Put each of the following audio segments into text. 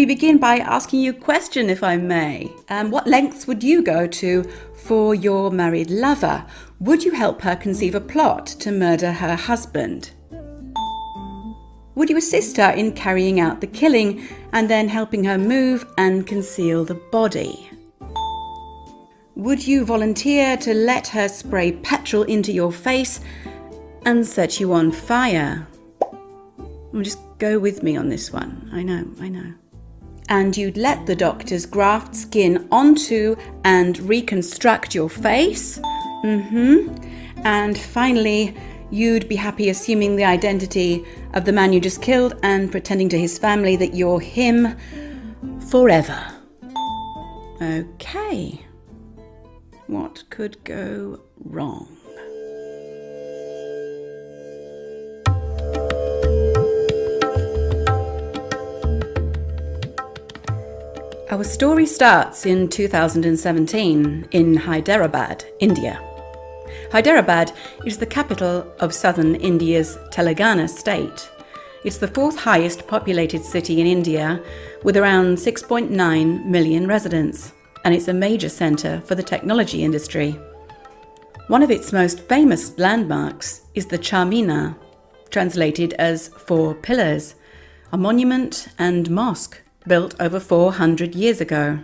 me begin by asking you a question, if I may. What lengths would you go to for your married lover? Would you help her conceive a plot to murder her husband? Would you assist her in carrying out the killing and then helping her move and conceal the body? Would you volunteer to let her spray petrol into your face and set you on fire? Just go with me on this one. I know. And you'd let the doctors graft skin onto and reconstruct your face? And finally, you'd be happy assuming the identity of the man you just killed and pretending to his family that you're him forever. Okay. What could go wrong? Our story starts in 2017 in Hyderabad, India. Hyderabad is the capital of southern India's Telangana state. It's the fourth highest populated city in India, with around 6.9 million residents, and it's a major centre for the technology industry. One of its most famous landmarks is the Charminar, translated as Four Pillars, a monument and mosque built over 400 years ago.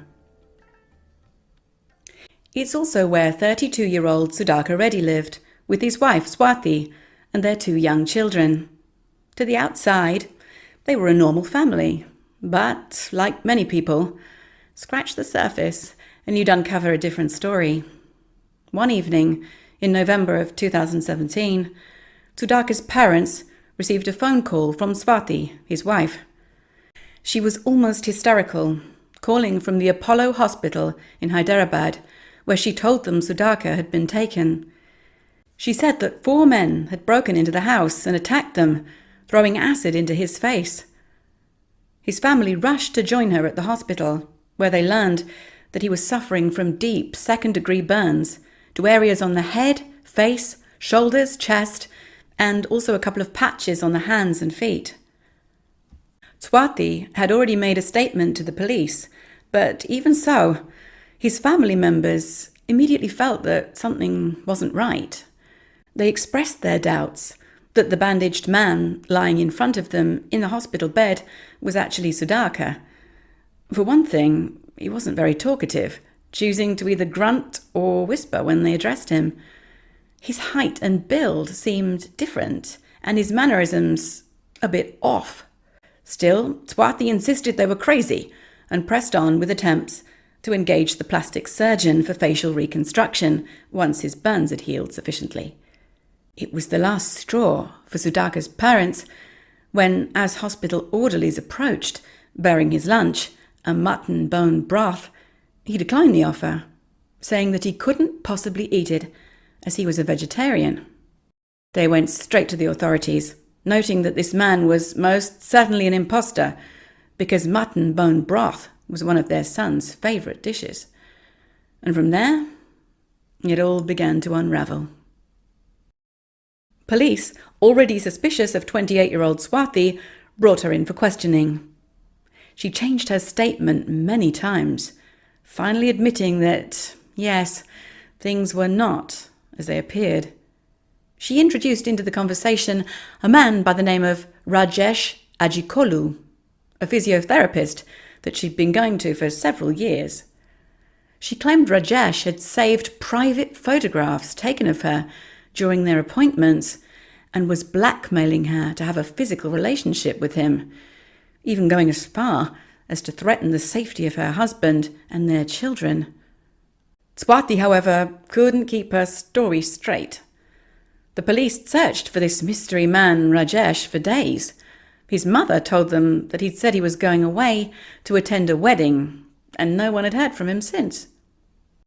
It's also where 32-year-old Sudhakar Reddy lived, with his wife Swati and their two young children. To the outside, they were a normal family, but, like many people, scratch the surface and you'd uncover a different story. One evening, in November of 2017, Sudhakar's parents received a phone call from Swati, his wife. She was almost hysterical, calling from the Apollo Hospital in Hyderabad, where she told them Sudhakar had been taken. She said that 4 men had broken into the house and attacked them, throwing acid into his face. His family rushed to join her at the hospital, where they learned that he was suffering from deep second-degree burns to areas on the head, face, shoulders, chest, and also a couple of patches on the hands and feet. Swati had already made a statement to the police, but even so, his family members immediately felt that something wasn't right. They expressed their doubts that the bandaged man lying in front of them in the hospital bed was actually Sudhakar. For one thing, he wasn't very talkative, choosing to either grunt or whisper when they addressed him. His height and build seemed different, and his mannerisms a bit off. Still, Swati insisted they were crazy and pressed on with attempts to engage the plastic surgeon for facial reconstruction once his burns had healed sufficiently. It was the last straw for Sudhakar's parents when, as hospital orderlies approached, bearing his lunch, a mutton bone broth, he declined the offer, saying that he couldn't possibly eat it as he was a vegetarian. They went straight to the authorities, noting that this man was most certainly an imposter because mutton bone broth was one of their son's favourite dishes. And from there, it all began to unravel. Police, already suspicious of 28-year-old Swati, brought her in for questioning. She changed her statement many times, finally admitting that, yes, things were not as they appeared. She introduced into the conversation a man by the name of Rajesh Ajikolu, a physiotherapist that she'd been going to for several years. She claimed Rajesh had saved private photographs taken of her during their appointments and was blackmailing her to have a physical relationship with him, even going as far as to threaten the safety of her husband and their children. Swati, however, couldn't keep her story straight. The police searched for this mystery man, Rajesh, for days. His mother told them that he'd said he was going away to attend a wedding, and no one had heard from him since.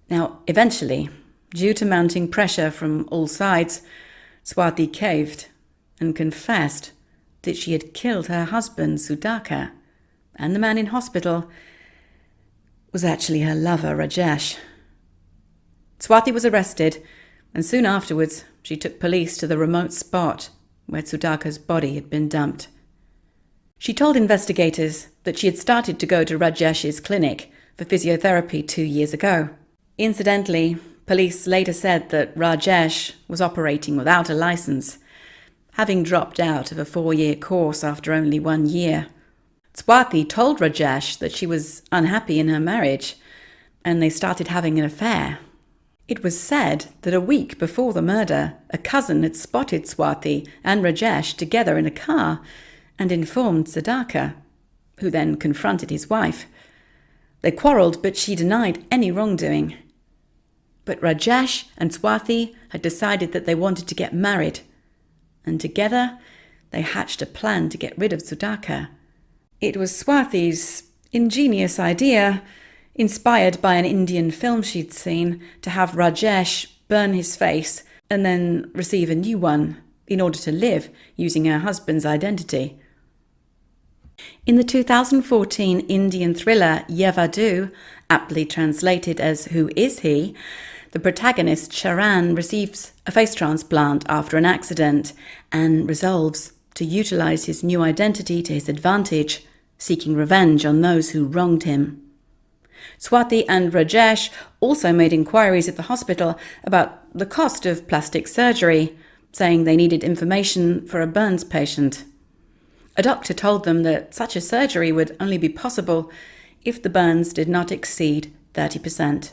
Now, eventually, due to mounting pressure from all sides, Swati caved and confessed that she had killed her husband, Sudhakar, and the man in hospital was actually her lover, Rajesh. Swati was arrested, and soon afterwards she took police to the remote spot where Sudhakar's body had been dumped. She told investigators that she had started to go to Rajesh's clinic for physiotherapy 2 years ago. Incidentally, police later said that Rajesh was operating without a license, having dropped out of a 4-year course after only 1 year. Swati told Rajesh that she was unhappy in her marriage, and they started having an affair. It was said that a week before the murder, a cousin had spotted Swati and Rajesh together in a car and informed Sudhakar, who then confronted his wife. They quarrelled, but she denied any wrongdoing. But Rajesh and Swati had decided that they wanted to get married, and together they hatched a plan to get rid of Sudhakar. It was Swati's ingenious idea, inspired by an Indian film she'd seen, to have Rajesh burn his face and then receive a new one in order to live using her husband's identity. In the 2014 Indian thriller Yevadu, aptly translated as Who Is He?, the protagonist Sharan receives a face transplant after an accident and resolves to utilise his new identity to his advantage, seeking revenge on those who wronged him. Swati and Rajesh also made inquiries at the hospital about the cost of plastic surgery, saying they needed information for a burns patient. A doctor told them that such a surgery would only be possible if the burns did not exceed 30%.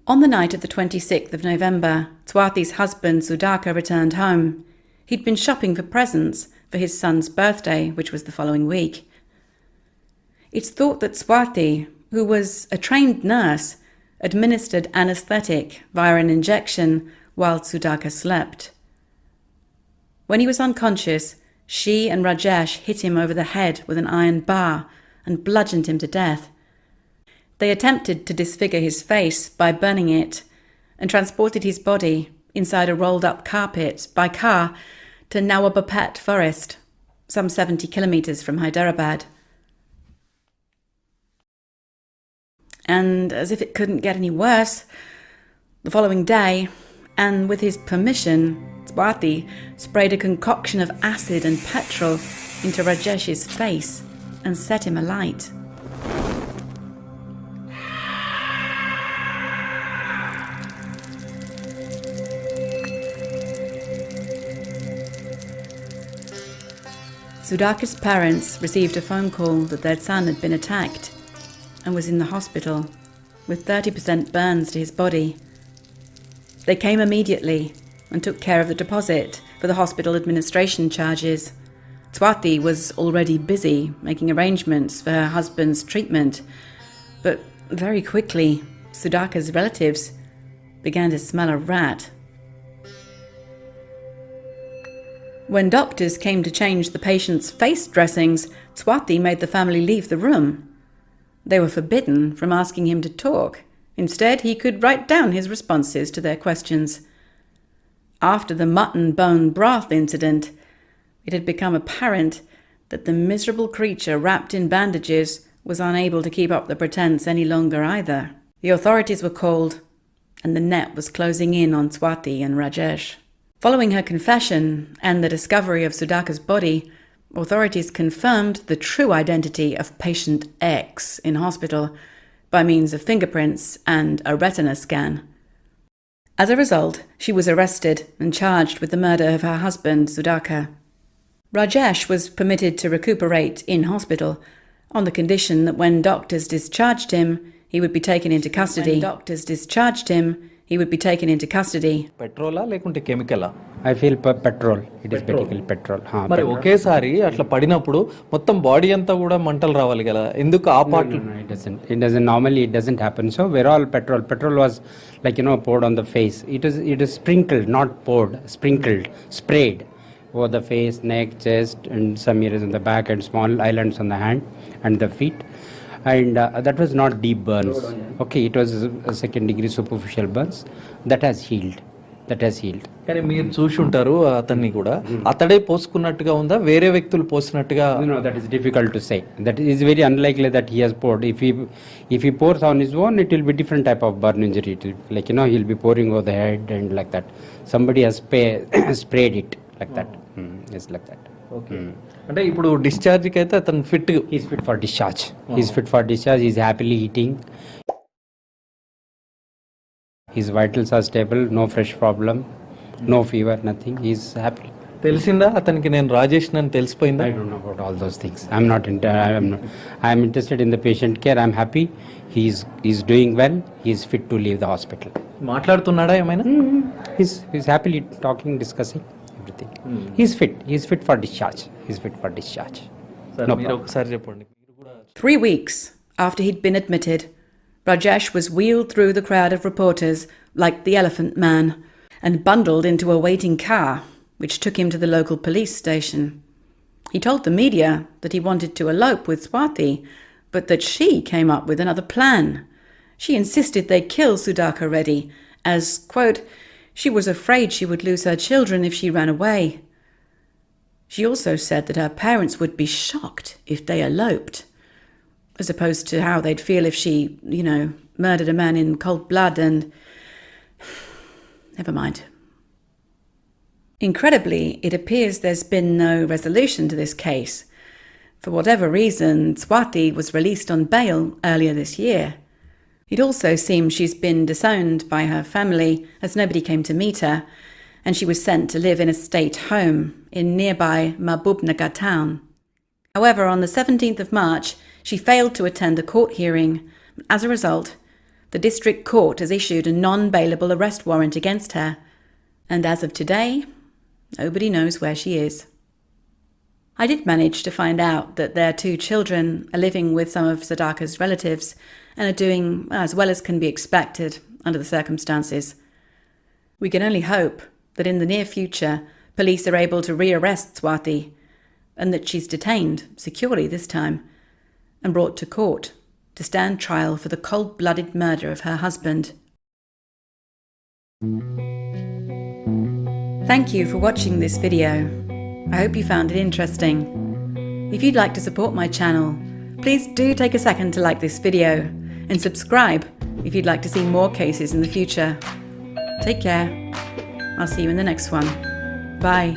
On the night of the 26th of November, Swati's husband Sudhakar returned home. He'd been shopping for presents for his son's birthday, which was the following week. It's thought that Swati, who was a trained nurse, administered anaesthetic via an injection while Sudhakar slept. When he was unconscious, she and Rajesh hit him over the head with an iron bar and bludgeoned him to death. They attempted to disfigure his face by burning it and transported his body inside a rolled-up carpet by car to Nawabapet forest, some 70 kilometres from Hyderabad. And as if it couldn't get any worse, the following day, and with his permission, Swati sprayed a concoction of acid and petrol into Rajesh's face and set him alight. Sudhakar's parents received a phone call that their son had been attacked and was in the hospital with 30% burns to his body. They came immediately and took care of the deposit for the hospital administration charges. Swati was already busy making arrangements for her husband's treatment, but very quickly Sudhakar's relatives began to smell a rat. When doctors came to change the patient's face dressings, Swati made the family leave the room. They were forbidden from asking him to talk. Instead, he could write down his responses to their questions. After the mutton bone broth incident, it had become apparent that the miserable creature wrapped in bandages was unable to keep up the pretense any longer either. The authorities were called, and the net was closing in on Swati and Rajesh. Following her confession and the discovery of Sudhakar's body, authorities confirmed the true identity of patient X in hospital by means of fingerprints and a retina scan. As a result, she was arrested and charged with the murder of her husband, Sudhakar. Rajesh was permitted to recuperate in hospital on the condition that when doctors discharged him, he would be taken into custody. పెట్రోలా లేకుంటే కెమికలా? I feel petrol. It is basically petrol. మరి ఒకేసారి అట్లా పడినప్పుడు మొత్తం body అంతా కూడా మంటలు రావాలి కదా, ఎందుకు ఆ part? No, it doesn't normally it doesn't happen. So we're all petrol was like poured on the face. It is sprinkled, not poured, sprinkled, sprayed over the face, neck, chest, and some areas on the back, and small islands on the hand and the feet. And that was not deep burns. Okay, it was a second degree superficial burns that has healed. కానీ మీరు చూసి ఉంటారు అతన్ని కూడా, అతడే పోసుకున్నట్టుగా ఉందా వేరే వ్యక్తులు పోసినట్టుగా? No, that is difficult to say. That is very unlikely that he has poured. If he pours on his own, it will be different type of burn injury. It will, like he'll be pouring over the head and like that. Somebody has sprayed it like that. Yes, like that. Okay అంటే ఇప్పుడు డిశ్చార్జ్కి అయితే అతను fit. He's fit for discharge. He's fit for discharge. He's happily eating. His vitals are stable. No fresh problem. No fever. Nothing. He's happy. తెలిసిందా అతనికి నేను రాజేష్ అని తెలిసిపోయిందా? I don't know about all those things. I'm interested in the patient care. I'm happy. He's doing well. He's fit to leave the hospital. మాట్లాడుతున్నాడా ఏమైనా? He's happily talking, discussing everything. He's fit. He's fit for discharge. He's fit for discharge. సరే No మీరు problem. ఒకసారి చెప్పండి. 3 weeks after he'd been admitted, Rajesh was wheeled through the crowd of reporters like the Elephant Man and bundled into a waiting car, which took him to the local police station. He told the media that he wanted to elope with Swati, but that she came up with another plan. She insisted they kill Sudhakar Reddy, as, quote, she was afraid she would lose her children if she ran away. She also said that her parents would be shocked if they eloped, as opposed to how they'd feel if she, murdered a man in cold blood and... Never mind. Incredibly, it appears there's been no resolution to this case. For whatever reason, Swati was released on bail earlier this year. It also seems she's been disowned by her family as nobody came to meet her, and she was sent to live in a state home in nearby Mahbubnagar town. However, on the 17th of March, she failed to attend a court hearing. As a result, the district court has issued a non-bailable arrest warrant against her, and as of today, nobody knows where she is. I did manage to find out that their 2 children are living with some of Sudhakar's relatives and are doing as well as can be expected under the circumstances. We can only hope that in the near future, police are able to rearrest Swati and that she's detained securely this time and brought to court to stand trial for the cold-blooded murder of her husband. Thank you for watching this video. I hope you found it interesting. If you'd like to support my channel, please do take a second to like this video and subscribe if you'd like to see more cases in the future. Take care. I'll see you in the next one. Bye.